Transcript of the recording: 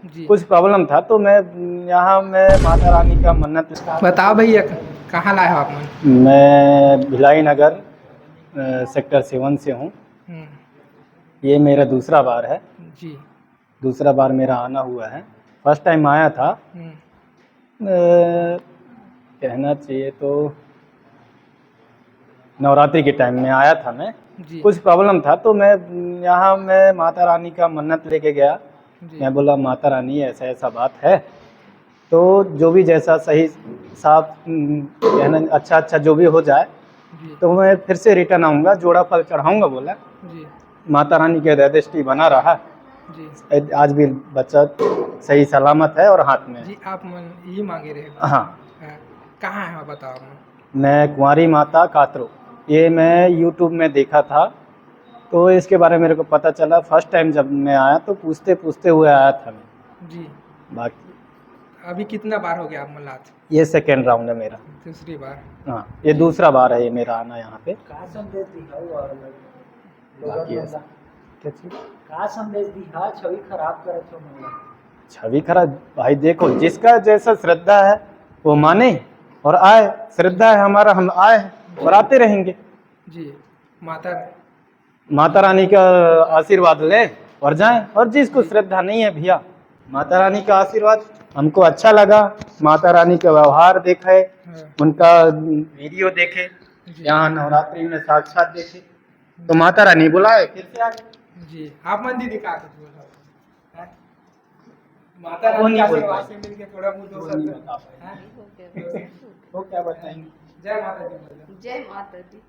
जी। कुछ प्रॉब्लम था तो मैं माता रानी का मन्नत। बताओ भैया, कहाँ लाए हो आप मन? मैं भिलाई नगर सेक्टर 7 से हूँ। हम्म, ये मेरा दूसरा बार है। जी। दूसरा बार मेरा आना हुआ है। फर्स्ट टाइम आया था, हम्म, कहना चाहिए तो नवरात्रि के टाइम में आया था मैं। जी। कुछ प्रॉब्लम था तो मैं माता रानी का मन्नत लेके गया। जी। मैं बोला माता रानी ऐसा ऐसा बात है, तो जो भी जैसा सही साफ कहना अच्छा अच्छा जो भी हो जाए जी। तो मैं फिर से रिटर्न आऊँगा, जोड़ा फल चढ़ाऊँगा बोला। जी। माता रानी के हृदय दृष्टि बना रहा। जी। आज भी बच्चा सही सलामत है और हाथ में है। जी, आप मन यही मांगे रहे। हाँ। हाँ, कहाँ है बताओ आप? मैं कुंवारी माता कातरो, ये मैं यूट्यूब में देखा था तो इसके बारे में मेरे को पता चला। फर्स्ट टाइम जब मैं आया तो पूछते पूछते हुए आया था मैं। जी। बाकी अभी कितना बार हो गया आप मल्लात? ये सेकेंड राउंड है मेरा। दूसरी बार। हाँ, ये जी। दूसरा बार है ये मेरा आना यहाँ पे। का संदेश दिखाओ और बाकी ऐसा क्या चीज़? का संदेश दिखा छवि खराब करे तो मोला। छवि खराब भाई, देखो जिसका जैसा श्रद्धा है वो माने और आए। श्रद्धा है हमारा, हम आए और आते रहेंगे। जी। माता माता रानी का आशीर्वाद ले और जाएं। और जिसको श्रद्धा नहीं है भैया, माता रानी का आशीर्वाद हमको अच्छा लगा। माता रानी का व्यवहार देखे, हाँ, उनका वीडियो देखे, जी। यहाँ नवरात्रि में साक्षात देखे तो माता रानी बुलाए फिर से आ गए। जी, आप मन दीदी का कुछ बोलो? हैं? माता वो रानी नहीं के बोल आशीर्वाद से पाएंगे। मिलके थोड़ा बहुत हो वो नहीं सकता बता है। पाएंगे। हैं? वो क्या बताएंगे। जय माता दी। जय माता दी।